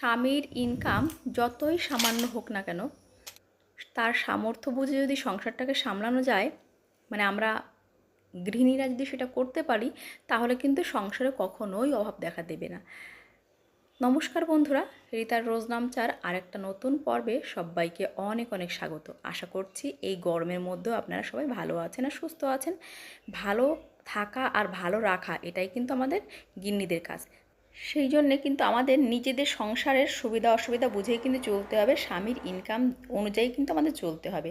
স্বামীর ইনকাম যতই সামান্য হোক না কেন, তার সামর্থ্য বুঝে যদি সংসারটাকে সামলানো যায়, মানে আমরা গৃহিণীরা যদি সেটা করতে পারি, তাহলে কিন্তু সংসারে কখনোই অভাব দেখা দেবে না। নমস্কার বন্ধুরা, রিতার রোজনামচার আরেকটা নতুন পর্বে সবাইকে অনেক অনেক স্বাগত। আশা করছি এই গরমের মধ্যেও আপনারা সবাই ভালো আছেন আর সুস্থ আছেন। ভালো থাকা আর ভালো রাখা এটাই কিন্তু আমাদের গিন্নিদের কাজ। সেই জন্যে কিন্তু আমাদের নিজেদের সংসারের সুবিধা অসুবিধা বুঝেই কিন্তু চলতে হবে। স্বামীর ইনকাম অনুযায়ী কিন্তু আমাদের চলতে হবে।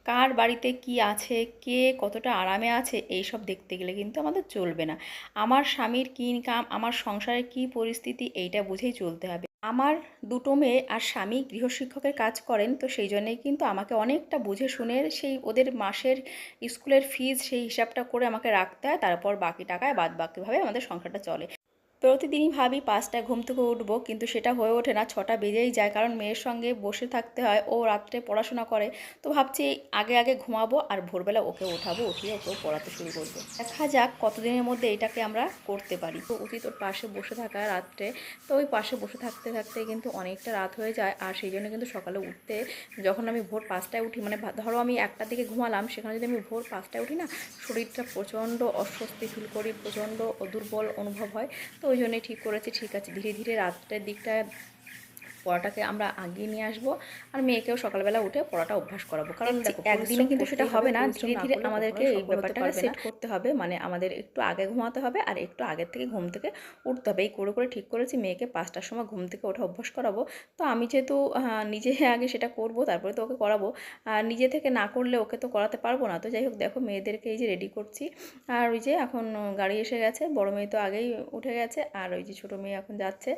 কার বাড়িতে কি আছে, কে কতটা আরামে আছে, এইসব দেখতে গেলে কিন্তু আমাদের চলবে না। আমার স্বামীর কী ইনকাম, আমার সংসারের কী পরিস্থিতি, এইটা বুঝেই চলতে হবে। আমার দুটো মেয়ে আর স্বামী গৃহশিক্ষকের কাজ করেন, তো সেই জন্যেই কিন্তু আমাকে অনেকটা বুঝে শুনে সেই ওদের মাসের স্কুলের ফিজ সেই হিসাবটা করে আমাকে রাখতে হয়। তারপর বাকি টাকায় বাদ বাকিভাবে আমাদের সংসারটা চলে। প্রতিদিনই ভাবি 5টায় ঘুম থেকে উঠবো, কিন্তু সেটা হয়ে ওঠে না, 6টা বেজেই যায়, কারণ মেয়ের সঙ্গে বসে থাকতে হয়। ও রাত্রে পড়াশোনা করে, তো ভাবছি আগে আগে ঘুমাবো আর ভোরবেলা ওকে ওঠাবো, উঠিয়ে ওকেও পড়াতে শুরু করবো। দেখা যাক কতদিনের মধ্যে এটাকে আমরা করতে পারি। তো উচিত ওর পাশে বসে থাকা রাত্রে। তো ওই পাশে বসে থাকতে থাকতে কিন্তু অনেকটা রাত হয়ে যায়, আর সেই জন্য কিন্তু সকালে উঠতে, যখন আমি ভোর 5টায় উঠি, মানে ধরো আমি 1টার দিকে ঘুমালাম, সেখানে যদি আমি ভোর 5টায় উঠি না, শরীরটা প্রচণ্ড অস্বস্তি ফিল করি, প্রচণ্ড দুর্বল অনুভব হয়। তো ওই জন্যই ঠিক করেছি, ঠিক আছে, ধীরে ধীরে রাত্রের দিকটায় পড়াটাকে আমরা আগিয়ে নিয়ে আসবো, আর মেয়েকেও সকালবেলা উঠে পড়াটা অভ্যাস করাবো। কারণ দেখো, একদিনে কিন্তু সেটা হবে না, ধীরে ধীরে আমাদেরকে এই ব্যাপারটাকে সেট করতে হবে। মানে আমাদের একটু আগে ঘুমাতে হবে আর একটু আগের থেকে ঘুম থেকে উঠতে হবে। এই করে করে ঠিক করেছি মেয়েকে 5টার সময় ঘুম থেকে ওঠা অভ্যাস করাবো। তো আমি যেহেতু নিজে আগে সেটা করব, তারপরে তো ওকে করাবো। আর নিজে থেকে না করলে ওকে তো করাতে পারবো না। তো যাই হোক, দেখো মেয়েদেরকে এই যে রেডি করছি, আর ওই যে এখন গাড়ি এসে গেছে, বড় মেয়ে তো আগেই উঠে গেছে, আর ওই যে ছোটো মেয়ে এখন যাচ্ছে।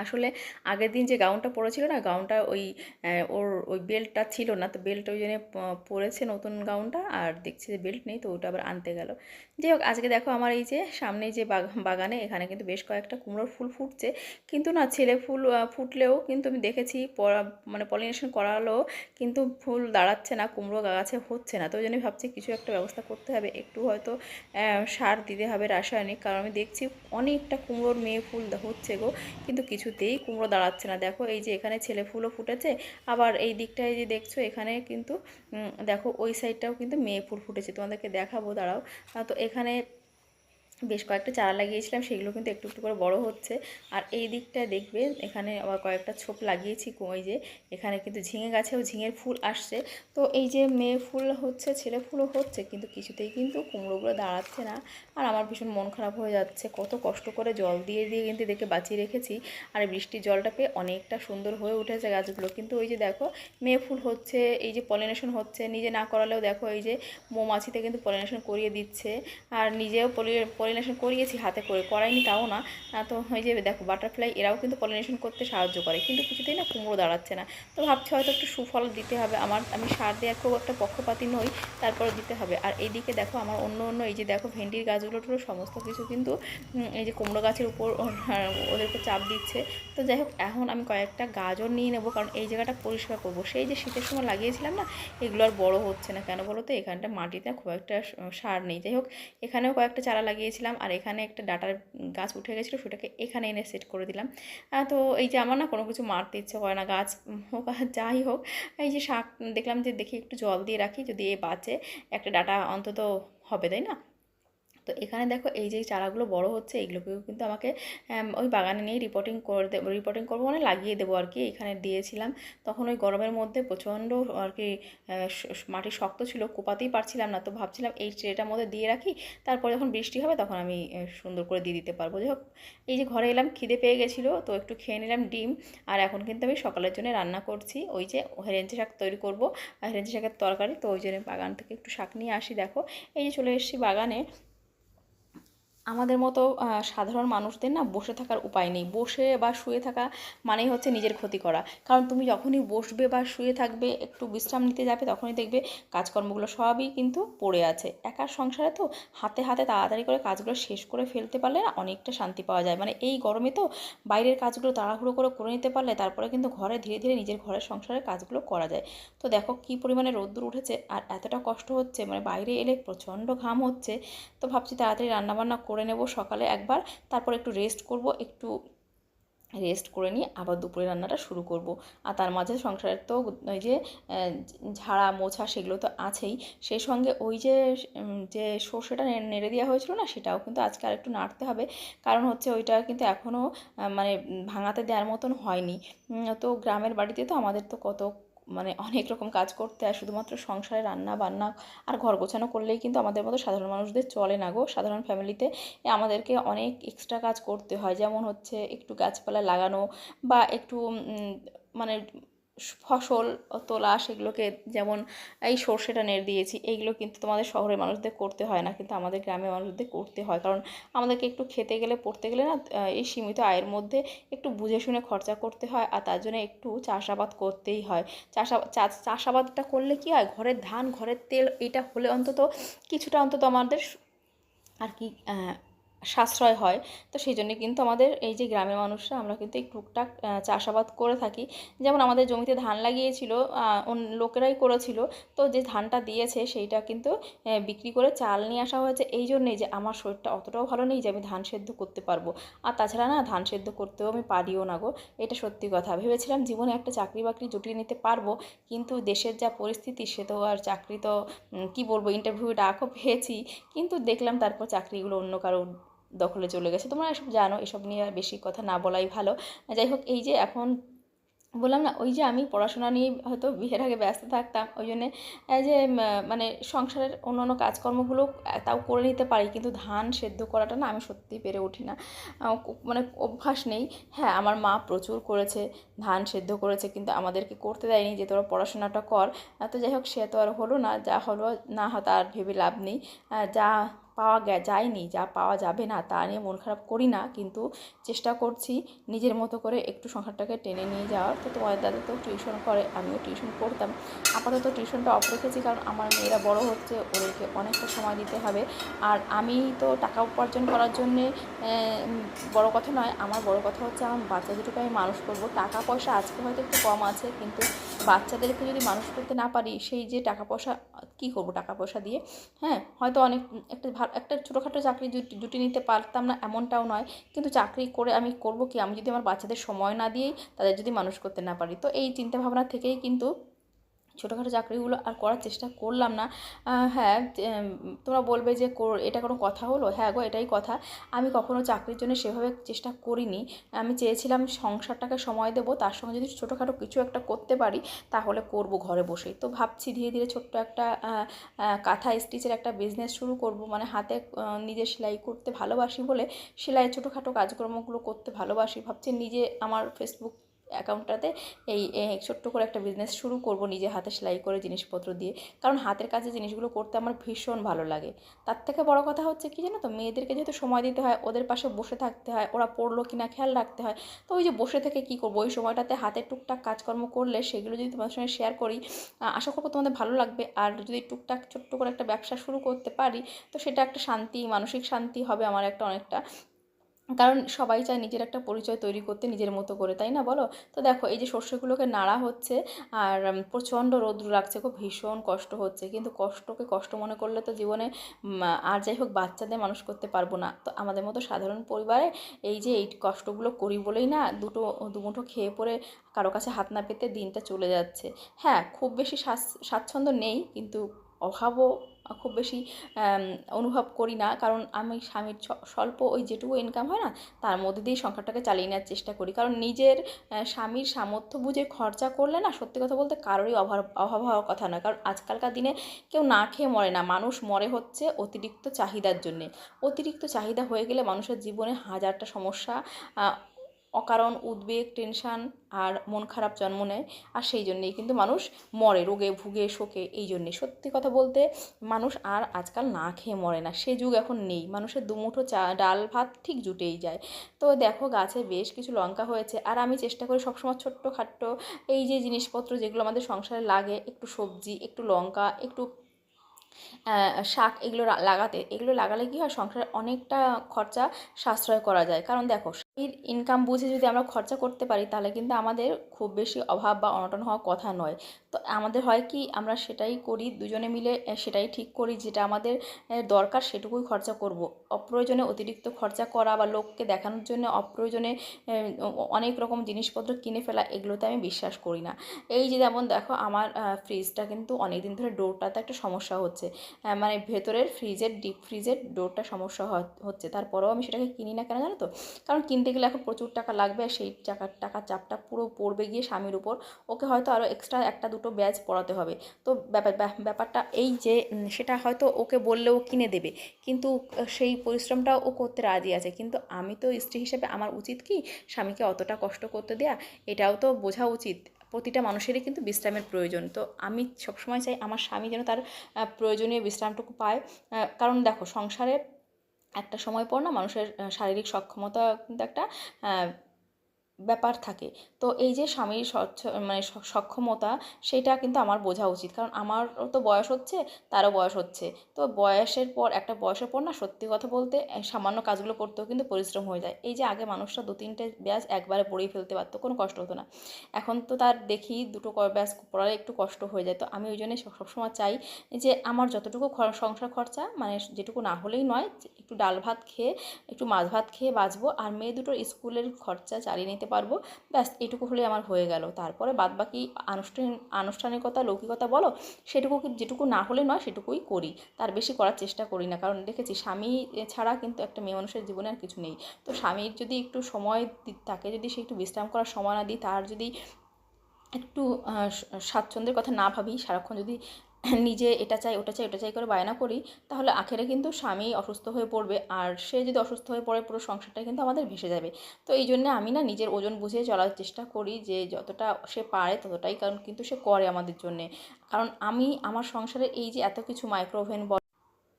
আসলে আগের দিন যে গাউনটা পরেছিল না, গাউনটা ওই ওর ওই বেল্টটা ছিল না, তো বেল্ট ওই জন্য পরেছে নতুন গাউনটা, আর দেখছি যে বেল্ট নেই, তো ওটা আবার আনতে গেল। যাই হোক, আজকে দেখো আমার এই যে সামনে যে বাগানে, এখানে কিন্তু বেশ কয়েকটা কুমড়োর ফুল ফুটছে, কিন্তু না ছেলে ফুল ফুটলেও কিন্তু আমি দেখেছি মানে পলিনেশন করালেও কিন্তু ফুল দাঁড়াচ্ছে না, কুমড়ো গাছে হচ্ছে না। তো ওই জন্য ভাবছি কিছু একটা ব্যবস্থা করতে হবে, একটু হয়তো সার দিতে হবে রাসায়নিক, কারণ আমি দেখছি অনেকটা কুমড়োর মেয়ে ফুল হচ্ছে গো, কিন্তু কিছুতেই কুমড়ো দাঁড়াচ্ছে না। দেখো এই যে এখানে ছেলে ফুলও ফুটেছে, আবার এই দিকটায় যে দেখছো এখানে কিন্তু দেখো ওই সাইডটাও কিন্তু মেয়ে ফুল ফুটেছে, তোমাদেরকে দেখাবো, দাঁড়াও। তো এখানে বেশ কয়েকটা চারা লাগিয়েছিলাম, সেগুলো কিন্তু একটু একটু করে বড় হচ্ছে। আর এই দিকটায় দেখবে এখানে আবার কয়েকটা ছোপ লাগিয়েছি, ওই যে এখানে কিন্তু ঝিঙে গাছেও ঝিঙের ফুল আসছে। তো এই যে মেয়ে ফুল হচ্ছে, ছেলে ফুলও হচ্ছে, কিন্তু কিছুতেই কিন্তু কুমড়োগুলো দাঁড়াচ্ছে না। আর আমার ভীষণ মন খারাপ হয়ে যাচ্ছে, কত কষ্ট করে জল দিয়ে দিয়ে কিন্তু দেখে বাঁচিয়ে রেখেছি, আর বৃষ্টির জলটা পেয়ে অনেকটা সুন্দর হয়ে উঠেছে গাছগুলো। কিন্তু ওই যে দেখো মেয়ে ফুল হচ্ছে, এই যে পলিনেশন হচ্ছে, নিজে না করালেও দেখো এই যে মৌমাছিতে কিন্তু পলিনেশন করিয়ে দিচ্ছে। আর নিজেও পলিনেশন করিয়েছি, হাতে করে করাইনি তাও না। তো ওই যে দেখো বাটারফ্লাই, এরাও কিন্তু পলিনেশন করতে সাহায্য করে, কিন্তু কিছুতেই না কুমড়ো দাঁড়াচ্ছে না। তো ভাবছি হয়তো একটু সুফল দিতে হবে আমার, আমি সার দেওয়ার খুব একটা পক্ষপাতী নই, তারপরে দিতে হবে। আর এইদিকে দেখো আমার অন্য অন্য এই যে দেখো ভেন্ডির গাছগুলো সমস্ত কিছু কিন্তু এই যে কুমড়ো গাছের উপর ওদেরকে চাপ দিচ্ছে। তো যাই হোক, এখন আমি কয়েকটা গাজর নিয়ে নেবো, কারণ এই জায়গাটা পরিষ্কার করবো। সেই যে শীতের সময় লাগিয়েছিলাম না, এগুলো আর বড়ো হচ্ছে না কেন বলো তো, এখানটা মাটিতে খুব একটা সার নেই। যাই হোক, এখানেও কয়েকটা চারা লাগিয়েছিলাম, আর এখানে একটা ডাঁটার গাছ উঠে গেছিলো, সেটাকে এখানে এনে সেট করে দিলাম। তো এই যে আমার না কোনো কিছু মারতে ইচ্ছে করে না, গাছ হোক আর যাই হোক। এই যে শাক দেখলাম যে দেখি একটু জল দিয়ে রাখি, যদি এ বাঁচে একটা ডাঁটা অন্তত হবে, তাই না? তো এখানে দেখো এই যে চারাগুলো বড় হচ্ছে, এগুলোকেও কিন্তু আমাকে ওই বাগানে নিয়ে রিপোর্টিং করবো, মানে লাগিয়ে দেবো আর কি। এখানে দিয়েছিলাম তখন ওই গরমের মধ্যে প্রচণ্ড আর কি মাটি শক্ত ছিল, কোপাতেই পারছিলাম না। তো ভাবছিলাম এই ট্রেটার মধ্যে দিয়ে রাখি, তারপরে যখন বৃষ্টি হবে তখন আমি সুন্দর করে দিয়ে দিতে পারবো। যাই হোক, এই যে ঘরে এলাম, খিদে পেয়ে গেছিলো, তো একটু খেয়ে নিলাম ডিম। আর এখন কিন্তু আমি সকালের জন্য রান্না করছি, ওই যে হেলেঞ্চা শাক তৈরি করবো, আর হেলেঞ্চা শাকের তরকারি। তো ওই জন্য বাগান থেকে একটু শাক নিয়ে আসি। দেখো এই যে চলে এসেছি বাগানে। আমাদের মতো সাধারণ মানুষদের না বসে থাকার উপায় নেই, বসে বা শুয়ে থাকা মানেই হচ্ছে নিজের ক্ষতি করা। কারণ তুমি যখনই বসবে বা শুয়ে থাকবে, একটু বিশ্রাম নিতে যাবে, তখনই দেখবে কাজকর্মগুলো সবই কিন্তু পড়ে আছে। একার সংসারে তো হাতে হাতে তাড়াতাড়ি করে কাজগুলো শেষ করে ফেলতে পারলে না অনেকটা শান্তি পাওয়া যায়। মানে এই গরমে তো বাইরের কাজগুলো তাড়াহুড়ো করে নিতে পারলে তারপরে কিন্তু ঘরে ধীরে ধীরে নিজের ঘরের সংসারের কাজগুলো করা যায়। তো দেখো কী পরিমাণে রোদ্দুর উঠেছে, আর এতটা কষ্ট হচ্ছে, মানে বাইরে এলে প্রচণ্ড ঘাম হচ্ছে। তো ভাবছি তাড়াতাড়ি রান্নাবান্না করে নেব সকালে একবার, তারপর একটু রেস্ট করব, একটু রেস্ট করে নিয়ে আবার দুপুরে রান্নাটা শুরু করব। আর তার মাঝে সংসারের তো ওই যে ঝাড়া মোছা সেগুলো তো আছেই, সেই সঙ্গে ওই যে যে সর্ষেটা নেড়ে দেওয়া হয়েছিল না, সেটাও কিন্তু আজকে আরেকটু নাড়তে হবে। কারণ হচ্ছে ওইটা কিন্তু এখনও মানে ভাঙাতে দেওয়ার মতন হয়নি। তো গ্রামের বাড়িতে তো আমাদের তো কত মানে অনেক রকম কাজ করতে হয়, শুধুমাত্র সংসারে রান্না বান্না আর ঘর গোছানো করলেই কিন্তু আমাদের মতো সাধারণ মানুষদের চলে না গো। সাধারণ ফ্যামিলিতে আমাদেরকে অনেক এক্সট্রা কাজ করতে হয়, যেমন হচ্ছে একটু গাছপালা লাগানো বা একটু মানে ফসল তোলা সেগুলোকে, যেমন এই সর্ষেটা নেড়ে দিয়েছি, এইগুলো কিন্তু তোমাদের শহরের মানুষদের করতে হয় না, কিন্তু আমাদের গ্রামের মানুষদের করতে হয়। কারণ আমাদেরকে একটু খেতে গেলে পড়তে গেলে না এই সীমিত আয়ের মধ্যে একটু বুঝে শুনে খরচা করতে হয়, আর তার জন্য একটু চাষাবাদ করতেই হয়। চাষাবাদটা করলে কি হয়, ঘরের ধান ঘরের তেল এটা হলে অন্তত কিছুটা অন্তত আমাদের আর কি সাশ্রয় হয়। তো সেই জন্যে কিন্তু আমাদের এই যে গ্রামের মানুষরা আমরা কিন্তু এই টুকটাক চাষাবাদ করে থাকি। যেমন আমাদের জমিতে ধান লাগিয়েছিল, লোকেরাই করেছিল। তো যে ধানটা দিয়েছে সেইটা কিন্তু বিক্রি করে চাল নিয়ে আসা হয়েছে, এই জন্যেই যে আমার শরীরটা অতটাও ভালো নেই যে আমি ধান সেদ্ধ করতে পারবো। আর তাছাড়া না ধান সেদ্ধ করতেও আমি পারিও না গো, এটা সত্যি কথা। ভেবেছিলাম জীবনে একটা চাকরি বাকরি জুটিয়ে নিতে পারবো, কিন্তু দেশের যা পরিস্থিতি সে তো আর চাকরি তো কী বলবো, ইন্টারভিউ ডাকও পেয়েছি, কিন্তু দেখলাম তারপর চাকরিগুলো অন্য কারো দখলে চলে গেছে। তোমরা এসব জানো, এসব নিয়ে আর বেশি কথা না বলাই ভালো। যাই হোক, এই যে এখন বললাম না, ওই যে আমি পড়াশোনা নিয়ে হয়তো বিয়ের আগে ব্যস্ত থাকতাম, ওই জন্যে এই যে মানে সংসারের অন্যান্য কাজকর্মগুলো তাও করে নিতে পারি, কিন্তু ধান সেদ্ধ করাটা না আমি সত্যিই পেরে উঠি না। মানে অভ্যাস নেই। হ্যাঁ, আমার মা প্রচুর করেছে, ধান সেদ্ধ করেছে, কিন্তু আমাদেরকে করতে দেয়নি যে তোরা পড়াশোনাটা কর। তো যাই হোক, সে তো আর হলো না, যা হলো না তার ভেবে লাভ নেই। যা পাওয়া যায়নি, যা পাওয়া যাবে না তা নিয়ে মন খারাপ করি না, কিন্তু চেষ্টা করছি নিজের মতো করে একটু সংসারটাকে টেনে নিয়ে যাওয়ার। তো তোমাদের দাদা তো টিউশন করে, আমিও টিউশন করতাম। আপাতত টিউশনটা অফ রেখেছি, কারণ আমার মেয়েরা বড় হচ্ছে, ওদেরকে অনেকটা সময় দিতে হবে। আর আমি তো টাকা উপার্জন করার জন্যে বড় কথা নয়, আমার বড় কথা হচ্ছে আমার বাচ্চা দুটোকে আমি মানুষ করব। টাকা পয়সা আজকে হয়তো একটু কম আছে, কিন্তু বাচ্চাদেরকে যদি মানুষ করতে না পারি, সেই যে টাকা পয়সা কী করব টাকা পয়সা দিয়ে? হ্যাঁ, হয়তো অনেক একটা ছোটোখাটো চাকরি জুটিয়ে নিতে পারতাম না এমনটাও নয়, কিন্তু চাকরি করে আমি করব কি, আমি যদি আমার বাচ্চাদের সময় না দিয়েই তাদের যদি মানুষ করতে না পারি। তো এই চিন্তাভাবনা থেকেই কিন্তু ছোটোখাটো চাকরিগুলো আর করার চেষ্টা করলাম না। হ্যাঁ, তোমরা বলবে যে এটা কোনো কথা হলো? হ্যাঁ গো, এটাই কথা। আমি কখনো চাকরির জন্য সেভাবে চেষ্টা করিনি। আমি চেয়েছিলাম সংসারটাকে সময় দেবো, তার সঙ্গে যদি ছোটোখাটো কিছু একটা করতে পারি তাহলে করব ঘরে বসেই। তো ভাবছি ধীরে ধীরে ছোট্ট একটা কাঁথা স্টিচের একটা বিজনেস শুরু করব। মানে হাতে নিজে সেলাই করতে ভালোবাসি বলে সেলাই ছোটোখাটো কাজকর্মগুলো করতে ভালোবাসি। ভাবছি নিজে আমার ফেসবুক অ্যাকাউন্টটাতে এই ছোট্ট করে একটা বিজনেস শুরু করব, নিজে হাতে সেলাই করে জিনিসপত্র দিয়ে। কারণ হাতের কাজে জিনিসগুলো করতে আমার ভীষণ ভালো লাগে। তার থেকে বড় কথা হচ্ছে কি জানো তো, মেয়েদেরকে যেহেতু সময় দিতে হয়, ওদের পাশে বসে থাকতে হয়, ওরা পড়লো কি না খেয়াল রাখতে হয়। তো ওই যে বসে থেকে কী করবো, ওই সময়টাতে হাতের টুকটাক কাজকর্ম করলে সেগুলো যদি তোমাদের সঙ্গে শেয়ার করি, আশা করবো তোমাদের ভালো লাগবে। আর যদি টুকটাক ছোট্ট করে একটা ব্যবসা শুরু করতে পারি, তো সেটা একটা শান্তি, মানসিক শান্তি হবে আমার একটা অনেকটা। কারণ সবাই চায় নিজের একটা পরিচয় তৈরি করতে নিজের মতো করে, তাই না বলো? তো দেখো, এই যে সর্ষেগুলোকে নাড়া হচ্ছে, আর প্রচণ্ড রৌদ্র লাগছে, খুব ভীষণ কষ্ট হচ্ছে, কিন্তু কষ্টকে কষ্ট মনে করলে তো জীবনে আর যাই হোক বাচ্চাদের মানুষ করতে পারবো না। তো আমাদের মতো সাধারণ পরিবারে এই যে এই কষ্টগুলো করি বলেই না দুমুঠো খেয়ে পরে কারো কাছে হাত না পেতে দিনটা চলে যাচ্ছে। হ্যাঁ, খুব বেশি স্বাচ্ছন্দ্য নেই, কিন্তু অভাবও খুব বেশি অনুভব করি না, কারণ আমি স্বামীর স্বল্প ওই যেটুকু ইনকাম হয় না, তার মধ্যে দিয়েই সংসারটাকে চালিয়ে নেওয়ার চেষ্টা করি। কারণ নিজের স্বামীর সামর্থ্য বুঝে খরচা করলে না, সত্যি কথা বলতে কারোরই অভাব হওয়ার কথা নয়। কারণ আজকালকার দিনে কেউ না খেয়ে মরে না, মানুষ মরে হচ্ছে অতিরিক্ত চাহিদার জন্যে। অতিরিক্ত চাহিদা হয়ে গেলে মানুষের জীবনে হাজারটা সমস্যা, অকারণ উদ্বেগ, টেনশান আর মন খারাপ জন্ম নেয়। আর সেই জন্যেই কিন্তু মানুষ মরে, রোগে ভুগে শোকে। এই জন্যে সত্যি কথা বলতে মানুষ আর আজকাল না খেয়ে মরে না, সে যুগ এখন নেই। মানুষের দুমুঠো ডাল ভাত ঠিক জুটেই যায়। তো দেখো, গাছে বেশ কিছু লঙ্কা হয়েছে, আর আমি চেষ্টা করি সবসময় ছোট্ট খাট্টো এই যে জিনিসপত্র যেগুলো আমাদের সংসারে লাগে, একটু সবজি, একটু লঙ্কা, একটু শাক, এগুলো লাগাতে। এগুলো লাগালে কী হয়, সংসারে অনেকটা খরচা সাশ্রয় করা যায়। কারণ দেখো, এর ইনকাম বুঝে যদি আমরা খরচা করতে পারি তাহলে কিন্তু আমাদের খুব বেশি অভাব বা অনটন হওয়ার কথা নয়। তো আমাদের হয় কি আমরা সেটাই করি দুজনে মিলে, সেটাই ঠিক করি যেটা আমাদের দরকার সেটুকুই খরচা করব। অপ্রয়োজনে অতিরিক্ত খরচা করা বা লোককে দেখানোর জন্য অপ্রয়োজনে অনেক রকম জিনিসপত্র কিনে ফেলা এগুলোতে আমি বিশ্বাস করি না। এই যে যেমন দেখো আমার ফ্রিজটা কিন্তু অনেক দিন ধরে ডোরটাতে একটা সমস্যা হচ্ছে, মানে ভেতরের ফ্রিজের ডিপ ফ্রিজের ডোরটা সমস্যা হচ্ছে, তারপরেও আমি সেটাকে কিনি না কেন জানো তো? কারণ কিনতে গেলে এখন প্রচুর টাকা লাগবে আর সেই টাকার চাপটা পুরো পড়বে গিয়ে স্বামীর উপর। ওকে হয়তো আরও এক্সট্রা একটা দুটো ব্যাচ পড়াতে হবে। তো ব্যাপারটা এই যে সেটা হয়তো ওকে বললেও কিনে দেবে, কিন্তু সেই পরিশ্রমটা ও করতে রাজি আছে। কিন্তু আমি তো স্ত্রী হিসেবে আমার উচিত কি স্বামীকে অতটা কষ্ট করতে দেয়া? এটাও তো বোঝা উচিত। প্রতিটা মানুষেরই কিন্তু বিশ্রামের প্রয়োজন। তো আমি সবসময় চাই আমার স্বামী যেন তার প্রয়োজনীয় বিশ্রামটুকু পায়। কারণ দেখো সংসারে একটা সময় পর না মানুষের শারীরিক সক্ষমতা কিন্তু একটা ব্যাপার থাকে। তো এই যে স্বামীর মানে সক্ষমতা সেটা কিন্তু আমার বোঝা উচিত, কারণ আমারও তো বয়স হচ্ছে, তারও বয়স হচ্ছে। তো বয়সের পর একটা বয়সের পর না সত্যি কথা বলতে সামান্য কাজগুলো করতেও কিন্তু পরিশ্রম হয়ে যায়। এই যে আগে মানুষরা 2-3টে ব্যাচ একবারে পড়েই ফেলতে পারতো, কোনো কষ্ট হতো না। এখন তো তার দেখি দুটো ব্যাচ পড়ালে একটু কষ্ট হয়ে যায়। তো আমি ওই জন্যই সবসময় চাই যে আমার যতটুকু সংসার খরচা মানে যেটুকু না হলেই নয়, একটু ডাল ভাত খেয়ে একটু মাছ ভাত খেয়ে বাঁচবো আর মেয়ে দুটোর স্কুলের খরচা চালিয়ে নিতে পারবো, ব্যাস এটুকু হলেই আমার হয়ে গেল। তারপরে বাদবাকি আনুষ্ঠানিকতা লৌকিকতা বলো সেটুকু যেটুকু না হলে নয় সেটুকুই করি, তার বেশি করার চেষ্টা করি না। কারণ দেখেছি স্বামী ছাড়া কিন্তু একটা মেয়ে মানুষের জীবনে আর কিছু নেই। তো স্বামীর যদি একটু সময় তাকে যদি সে একটু বিশ্রাম করার সময় না দিই, তার যদি একটু স্বাচ্ছন্দ্যের কথা না ভাবি, সারাক্ষণ যদি নিজে এটা চাই ওটা চাই ওটা চাই করে বায়না করি, তাহলে আখেরে কিন্তু স্বামী অসুস্থ হয়ে পড়বে আর সে যদি অসুস্থ হয়ে পড়ে পুরো সংসারটা কিন্তু আমাদের ভেসে যাবে। তো এই জন্য আমি না নিজের ওজন বুঝে চলার চেষ্টা করি যে যতটা সে পারে ততটাই, কারণ কিন্তু সে করে আমাদের জন্যে। কারণ আমি আমার সংসারে এই যে এত কিছু মাইক্রোওভেন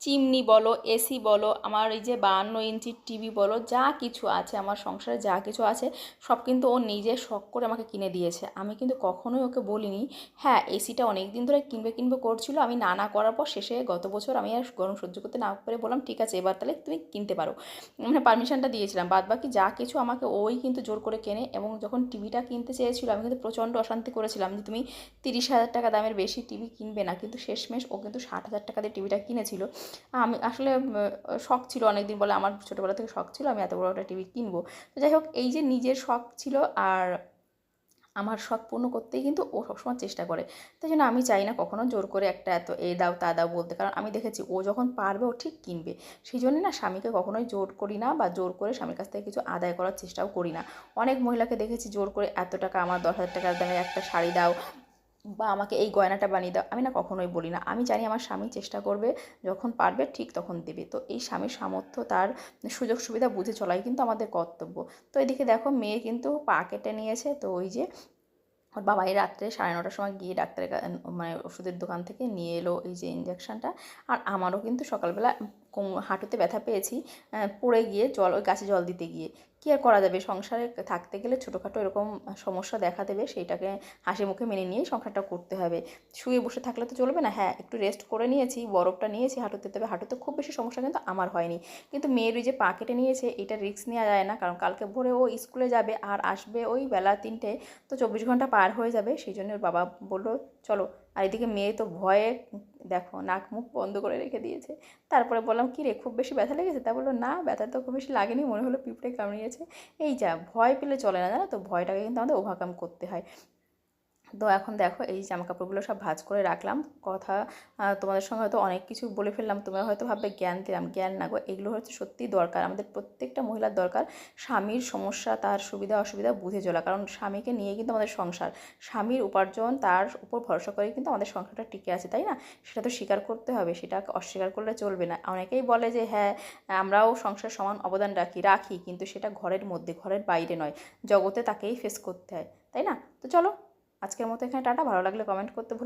চিমনি বলো, এসি বলো, আমার এই যে 52 ইঞ্চির টিভি বলো, যা কিছু আছে আমার সংসারে যা কিছু আছে সব কিন্তু ও নিজে শখ করে আমাকে কিনে দিয়েছে। আমি কিন্তু কখনোই ওকে বলিনি। হ্যাঁ, এসিটা অনেক দিন ধরে কিনবে করছিল, আমি না না করার পর শেষে গত বছর আমি আর গরম সহ্য করতে না পেরে বললাম ঠিক আছে এবার তাহলে তুমি কিনতে পারো, মানে পারমিশনটা দিয়েছিলাম। বাদ বাকি যা কিছু আমাকে ওই কিন্তু জোর করে কেনে। এবং যখন টিভিটা কিনতে চেয়েছিল আমি কিন্তু প্রচণ্ড অশান্তি করেছিলাম যে তুমি 30,000 টাকা দামের বেশি টিভি কিনবে না, কিন্তু শেষমেশ ও কিন্তু 60,000 টাকা দিয়ে টিভিটা কিনেছিল। আমি আসলে শখ ছিল অনেকদিন, বলে আমার ছোটোবেলা থেকে শখ ছিল আমি এত বড় একটা টিভি কিনবো। তো যাই হোক, এই যে নিজের শখ ছিল আর আমার শখ পূর্ণ করতেই কিন্তু ও সবসময় চেষ্টা করে। তাই জন্য আমি চাই না কখনো জোর করে একটা এত এ দাও তা দাও বলতে, কারণ আমি দেখেছি ও যখন পারবে ও ঠিক কিনবে। সেই জন্যই না স্বামীকে কখনোই জোর করি না বা জোর করে স্বামীর কাছ থেকে কিছু আদায় করার চেষ্টাও করি না। অনেক মহিলাকে দেখেছি জোর করে এত টাকা আমার 10,000 টাকার দামের একটা শাড়ি দাও বা আমাকে এই গয়নাটা বানিয়ে দাও, আমি না কখনোই বলি না। আমি জানি আমার স্বামী চেষ্টা করবে, যখন পারবে ঠিক তখন দেবে। তো এই স্বামীর সামর্থ্য তার সুযোগ সুবিধা বুঝে চলাই কিন্তু আমাদের কর্তব্য। তো এদিকে দেখো মেয়ে কিন্তু পা কেটে নিয়েছে, তো ওই যে ওর বাবা এই রাত্রে 9:30টার সময় গিয়ে ডাক্তারের মানে ওষুধের দোকান থেকে নিয়ে এলো এই যে ইঞ্জেকশনটা। আর আমারও কিন্তু সকালবেলা হাঁটুতে ব্যথা পেয়েছি পড়ে গিয়ে ওই গাছে জল দিতে গিয়ে। কী আর করা যাবে, সংসারে থাকতে গেলে ছোটোখাটো এরকম সমস্যা দেখা দেবে, সেইটাকে হাসি মুখে মেনে নিয়েই সংসারটা করতে হবে। শুয়ে বসে থাকলে তো চলবে না। হ্যাঁ, একটু রেস্ট করে নিয়েছি, বরফটা নিয়েছি হাঁটুতে, তবে হাঁটুতে খুব বেশি সমস্যা কিন্তু আমার হয়নি। কিন্তু মেয়ের ওই যে পা কেটে নিয়েছে, এটা রিস্ক নেওয়া যায় না, কারণ কালকে ভোরে ও স্কুলে যাবে আর আসবে ওই বেলা 3টে, তো 24 ঘন্টা পার হয়ে যাবে। সেই জন্য ওর বাবা বললো চলো। আর এদিকে মেয়ে তো ভয়ে দেখো নাক মুখ বন্ধ করে রেখে দিয়েছে। তারপরে বললাম কী রে খুব বেশি ব্যথা লেগেছে? তা বললো না, ব্যথা তো খুব বেশি লাগেনি, মনে হলো পিঁপড়ে কামড়িয়েছে। এই যা, ভয় পেলে চলে না, জানো তো, ভয়টাকে কিন্তু আমাদের ওভারকাম করতে হয়। তো এখন দেখো এই জামাকাপড়গুলো সব ভাঁজ করে রাখলাম। কথা তোমাদের সঙ্গে হয়তো অনেক কিছু বলে ফেললাম, তোমরা হয়তো ভাববে জ্ঞান দিলাম, জ্ঞান না গো, এগুলো হচ্ছে সত্যিই দরকার। আমাদের প্রত্যেকটা মহিলার দরকার স্বামীর সমস্যা তার সুবিধা অসুবিধা বুঝে চলা, কারণ স্বামীকে নিয়ে কিন্তু আমাদের সংসার, স্বামীর উপার্জন তার উপর ভরসা করে কিন্তু আমাদের সংসারটা টিকে আছে, তাই না? সেটা তো স্বীকার করতে হবে, সেটা অস্বীকার করলে চলবে না। অনেকেই বলে যে হ্যাঁ আমরাও সংসার সমান অবদান রাখি, কিন্তু সেটা ঘরের মধ্যে, ঘরের বাইরে নয়, জগতে তাকেই ফেস করতে হয়, তাই না? তো চলো আজকের মতো এখানে টাটা। ভালো লাগলে কমেন্ট করতে ভুলো